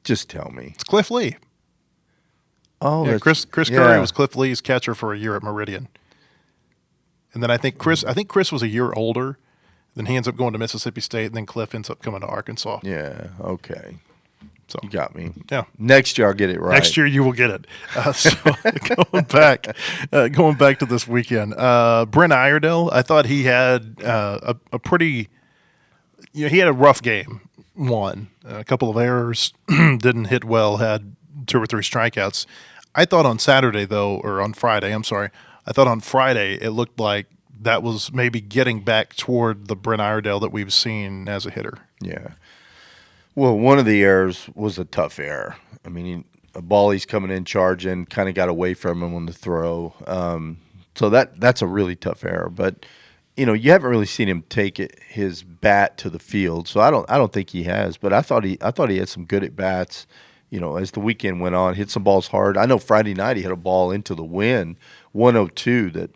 Just tell me. It's Cliff Lee. Oh, yeah, Chris Curry was Cliff Lee's catcher for a year at Meridian. And then I think Chris was a year older. Then he ends up going to Mississippi State, and then Cliff ends up coming to Arkansas. Yeah, okay. So you got me. Yeah. Next year I'll get it right. Next year you will get it. So going back to this weekend, Brent Iredale, I thought he had a pretty, he had a rough game. A couple of errors, didn't hit well, had 2 or 3 strikeouts. I thought on Friday, it looked like that was maybe getting back toward the Brent Iredale that we've seen as a hitter. Yeah. Well, one of the errors was a tough error. I mean, a ball he's coming in charging, kind of got away from him on the throw. So that's a really tough error. But you haven't really seen him take his bat to the field. So I don't think he has. But I thought he had some good at bats. As the weekend went on, hit some balls hard. I know Friday night he hit a ball into the wind, 102 that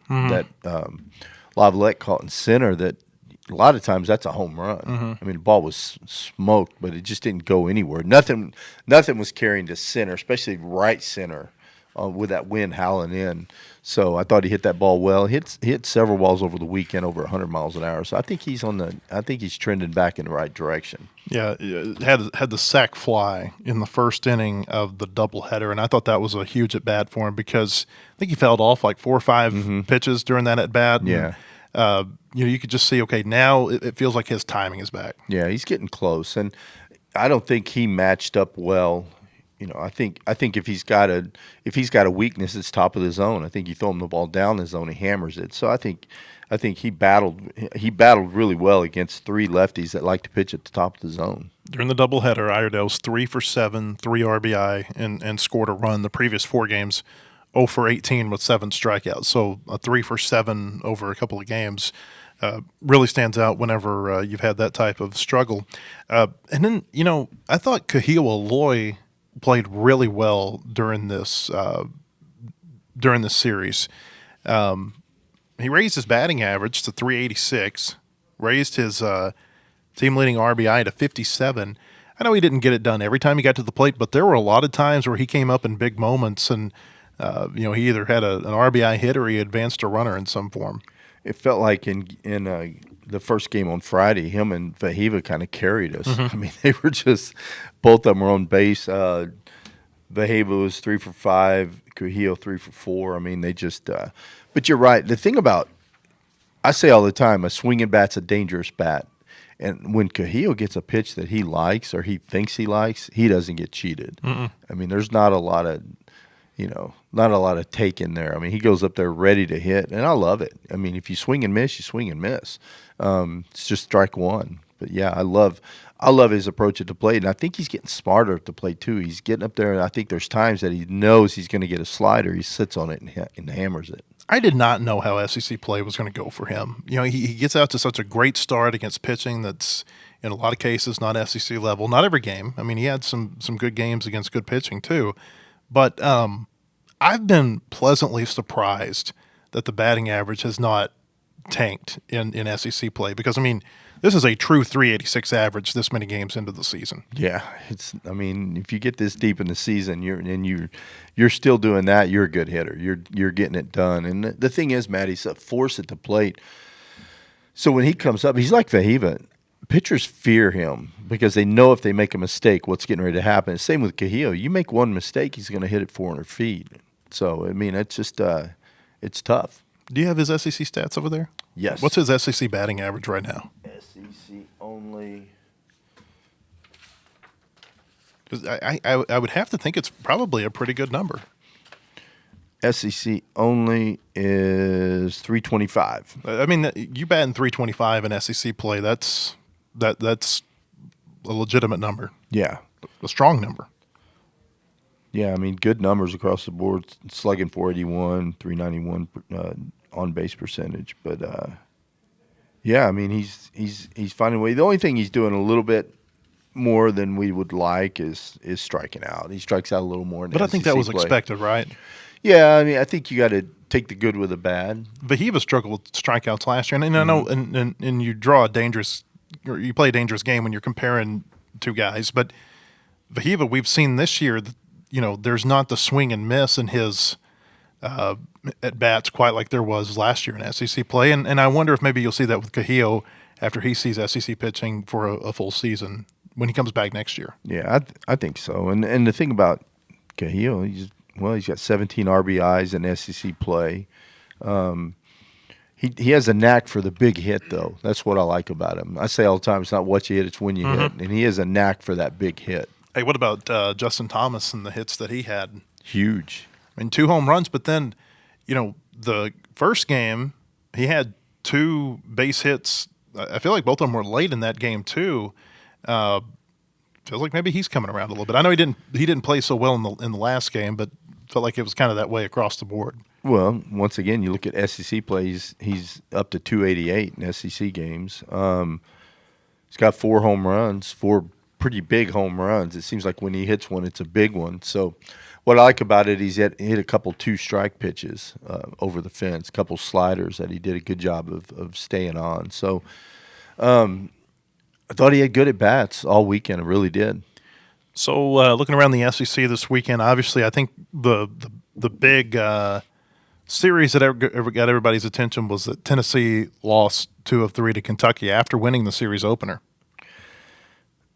Lavalette caught in center. That a lot of times that's a home run. I mean, the ball was smoked, but it just didn't go anywhere. Nothing was carrying to center, especially right center, with that wind howling in. So I thought he hit that ball well. He hit several balls over the weekend over 100 miles an hour. So I think he's trending back in the right direction. Yeah, had the sac fly in the first inning of the doubleheader, and I thought that was a huge at bat for him because I think he fouled off like 4 or 5 pitches during that at bat. Yeah. And, you could just see, okay, now it feels like his timing is back. Yeah, he's getting close, and I don't think he matched up well. I think if he's got a weakness, it's top of the zone. I think you throw him the ball down the zone, he hammers it. So I think he battled really well against 3 lefties that like to pitch at the top of the zone. During the doubleheader, Iredale was 3 for 7, 3 RBI, and scored a run. The previous 4 games, 0 for 18 with 7 strikeouts. So a 3 for 7 over a couple of games really stands out whenever you've had that type of struggle. And then, I thought Kahil Aloy played really well during this series. He raised his batting average to 386, raised his team-leading RBI to 57. I know he didn't get it done every time he got to the plate, but there were a lot of times where he came up in big moments, and he either had an RBI hit or he advanced a runner in some form. It felt like in the first game on Friday, him and Vahiva kind of carried us. I mean, they were just both of them were on base. Vahiva was 3 for 5, Kahil 3 for 4. I mean, they just. But you're right. The thing about, I say all the time, a swinging bat's a dangerous bat, and when Kahil gets a pitch that he likes or he thinks he likes, he doesn't get cheated. I mean, there's not a lot of. Not a lot of take in there. I mean, he goes up there ready to hit, and I love it. I mean, if you swing and miss, you swing and miss. It's just strike one. But yeah, I love his approach at the plate, and I think he's getting smarter at the plate too. He's getting up there, and I think there's times that he knows he's going to get a slider. He sits on it and hammers it. I did not know how SEC play was going to go for him. He gets out to such a great start against pitching that's in a lot of cases not SEC level. Not every game. I mean, he had some good games against good pitching too, but. I've been pleasantly surprised that the batting average has not tanked in SEC play because, I mean, this is a true 386 average this many games into the season. Yeah, I mean, if you get this deep in the season, you're still doing that, you're a good hitter. You're getting it done. And the thing is, Matt, he's a force at the plate. So when he comes up, he's like Vahiva. Pitchers fear him because they know if they make a mistake, what's getting ready to happen. Same with Kahil. You make one mistake, he's going to hit it 400 feet. So, I mean, it's just it's tough. Do you have his SEC stats over there? Yes. What's his SEC batting average right now? SEC only. 'Cause I would have to think it's probably a pretty good number. SEC only is 325. I mean, you batting 325 in SEC play, that's a legitimate number. Yeah. A strong number. Yeah, I mean, good numbers across the board. Slugging 481, 391 on base percentage. But yeah, I mean, he's finding a way. The only thing he's doing a little bit more than we would like is striking out. He strikes out a little more. But I think that was expected, right? Yeah, I mean, I think you got to take the good with the bad. Vahiva struggled with strikeouts last year, and I know, and you draw a dangerous, or you play a dangerous game when you're comparing two guys. But Vahiva, we've seen this year that, there's not the swing and miss in his at bats quite like there was last year in SEC play, and I wonder if maybe you'll see that with Kahil after he sees SEC pitching for a full season when he comes back next year. Yeah, I think so. And the thing about Kahil, he's got 17 RBIs in SEC play. He has a knack for the big hit, though. That's what I like about him. I say all the time, it's not what you hit, it's when you hit. And he has a knack for that big hit. Hey, what about Justin Thomas and the hits that he had? Huge. I mean, 2 home runs, but then, the first game he had 2 base hits. I feel like both of them were late in that game too. Feels like maybe he's coming around a little bit. I know he didn't play so well in the last game, but felt like it was kind of that way across the board. Well, once again, you look at SEC plays, he's up to 288 in SEC games. He's got 4 home runs, 4 pretty big home runs. It seems like when he hits one, it's a big one. So what I like about it, he's hit a couple 2-strike pitches over the fence, a couple sliders that he did a good job of staying on. So I thought he had good at-bats all weekend. I really did. So looking around the SEC this weekend, obviously I think the big series that ever got everybody's attention was that Tennessee lost 2 of 3 to Kentucky after winning the series opener.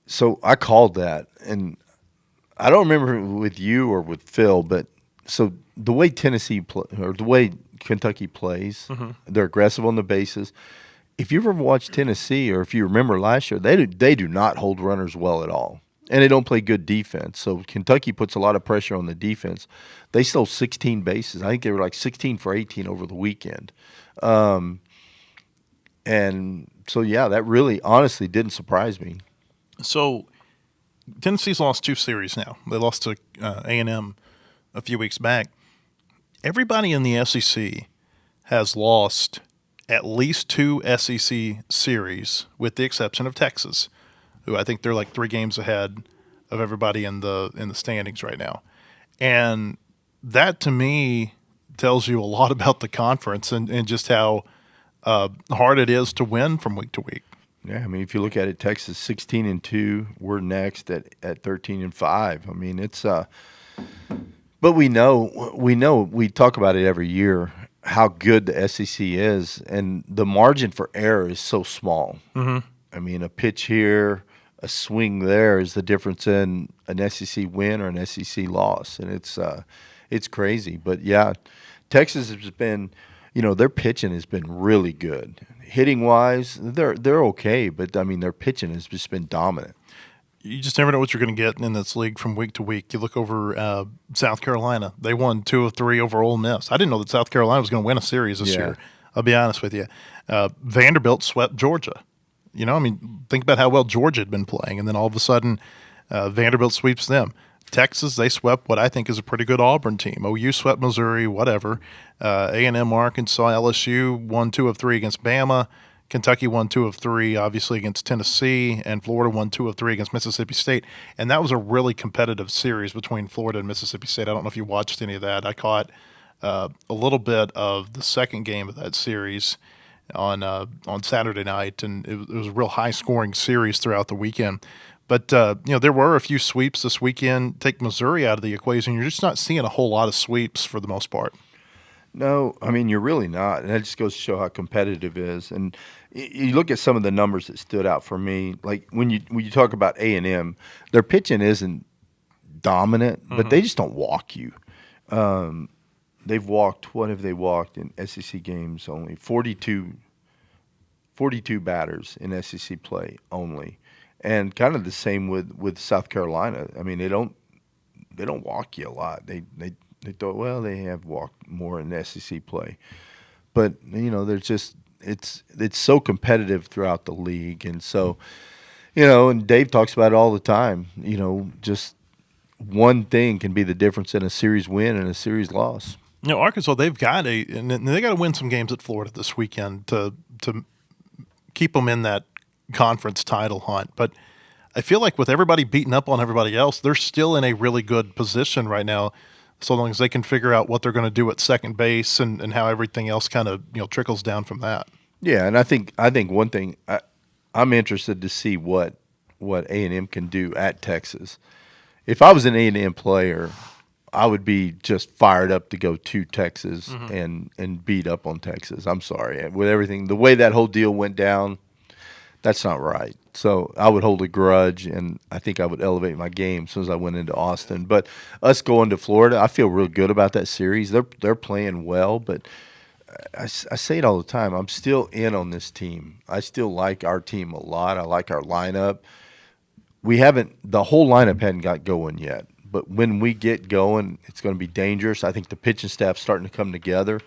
So I called that, and I don't remember with you or with Phil, but so the way the way Kentucky plays, they're aggressive on the bases. If you ever watched Tennessee, or if you remember last year, they do not hold runners well at all, and they don't play good defense. So Kentucky puts a lot of pressure on the defense. They stole 16 bases. I think they were like 16 for 18 over the weekend. And so, yeah, that really honestly didn't surprise me. So Tennessee's lost 2 series now. They lost to A&M a few weeks back. Everybody in the SEC has lost at least 2 SEC series, with the exception of Texas, who I think they're like 3 games ahead of everybody in the standings right now. And that, to me, tells you a lot about the conference and just how hard it is to win from week to week. Yeah, I mean, if you look at it, Texas 16-2, we're next at 13-5. I mean, it's but we talk about it every year how good the SEC is, and the margin for error is so small. Mm-hmm. I mean, a pitch here, a swing there is the difference in an SEC win or an SEC loss, and it's crazy. But yeah, Texas has been, their pitching has been really good. Hitting wise, they're okay, but I mean their pitching has just been dominant. You just never know what you're going to get in this league from week to week. You look over South Carolina; they won 2 of 3 over Ole Miss. I didn't know that South Carolina was going to win a series this year. I'll be honest with you. Vanderbilt swept Georgia. Think about how well Georgia had been playing, and then all of a sudden, Vanderbilt sweeps them. Texas, they swept what I think is a pretty good Auburn team. OU swept Missouri, whatever. A&M, Arkansas, LSU won 2 of 3 against Bama. Kentucky won 2 of 3, obviously, against Tennessee, and Florida won 2 of 3 against Mississippi State. And that was a really competitive series between Florida and Mississippi State. I don't know if you watched any of that. I caught a little bit of the second game of that series on Saturday night, and it was a real high-scoring series throughout the weekend. But, there were a few sweeps this weekend. Take Missouri out of the equation, you're just not seeing a whole lot of sweeps for the most part. No, I mean, you're really not. And that just goes to show how competitive it is. And you look at some of the numbers that stood out for me. Like when you talk about A&M, their pitching isn't dominant, but they just don't walk you. They've walked, what have they walked in SEC games only? 42 batters in SEC play only. And kind of the same with South Carolina. I mean, they don't walk you a lot. They thought, well, they have walked more in SEC play, but there's just it's so competitive throughout the league, and so and Dave talks about it all the time. Just one thing can be the difference in a series win and a series loss. Arkansas, they got to win some games at Florida this weekend to keep them in that conference title hunt, but I feel like with everybody beating up on everybody else, they're still in a really good position right now, so long as they can figure out what they're going to do at second base and how everything else kind of trickles down from that. Yeah, and I think one thing I'm interested to see what A&M can do at Texas. If I was an A&M player, I would be just fired up to go to Texas and beat up on Texas. I'm sorry, with everything, the way that whole deal went down, that's not right. So I would hold a grudge, and I think I would elevate my game as soon as I went into Austin. But us going to Florida, I feel real good about that series. They're playing well, but I say it all the time. I'm still in on this team. I still like our team a lot. I like our lineup. The whole lineup hadn't got going yet. But when we get going, it's going to be dangerous. I think the pitching staff's starting to come together.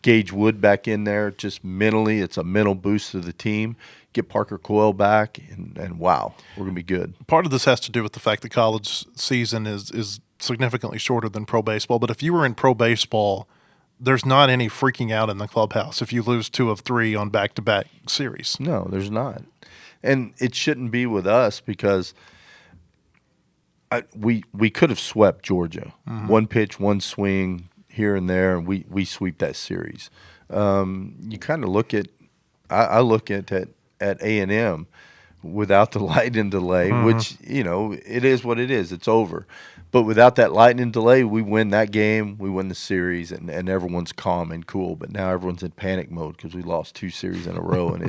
Gage Wood back in there, just mentally, it's a mental boost to the team. Get Parker Coyle back, and wow, we're going to be good. Part of this has to do with the fact that college season is significantly shorter than pro baseball. But if you were in pro baseball, there's not any freaking out in the clubhouse if you lose 2 of 3 on back-to-back series. No, there's not. And it shouldn't be with us because we could have swept Georgia. One pitch, one swing here and there, and we sweep that series. You kind of look at – I look at A&M without the lightning delay, which, it is what it is. It's over. But without that lightning delay, we win that game, we win the series, and everyone's calm and cool. But now everyone's in panic mode because we lost 2 series in a row, and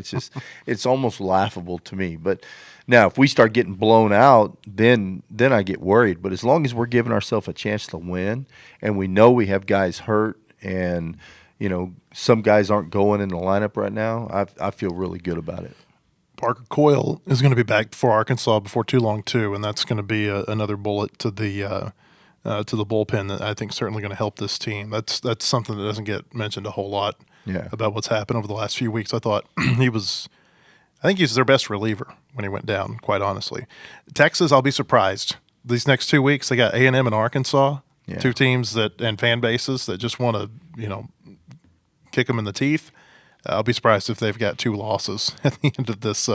it's almost laughable to me. But now if we start getting blown out, then I get worried. But as long as we're giving ourselves a chance to win, and we know we have guys hurt, and some guys aren't going in the lineup right now, I feel really good about it. Parker Coyle is going to be back for Arkansas before too long too, and that's going to be another bullet to the bullpen that I think is certainly going to help this team. That's something that doesn't get mentioned a whole lot about what's happened over the last few weeks. I thought I think he's their best reliever when he went down, quite honestly. Texas, I'll be surprised. These next 2 weeks, they got A&M and Arkansas, 2 teams and fan bases that just want to kick them in the teeth. I'll be surprised if they've got 2 losses at the end of this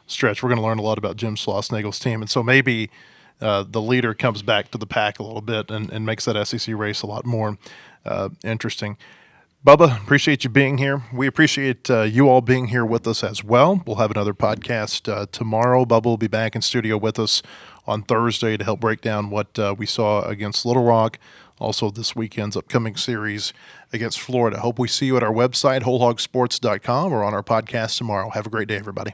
stretch. We're going to learn a lot about Jim Schlossnagel's team. And so maybe the leader comes back to the pack a little bit and makes that SEC race a lot more interesting. Bubba, appreciate you being here. We appreciate you all being here with us as well. We'll have another podcast tomorrow. Bubba will be back in studio with us on Thursday to help break down what we saw against Little Rock. Also, this weekend's upcoming series against Florida. Hope we see you at our website, wholehogsports.com, or on our podcast tomorrow. Have a great day, everybody.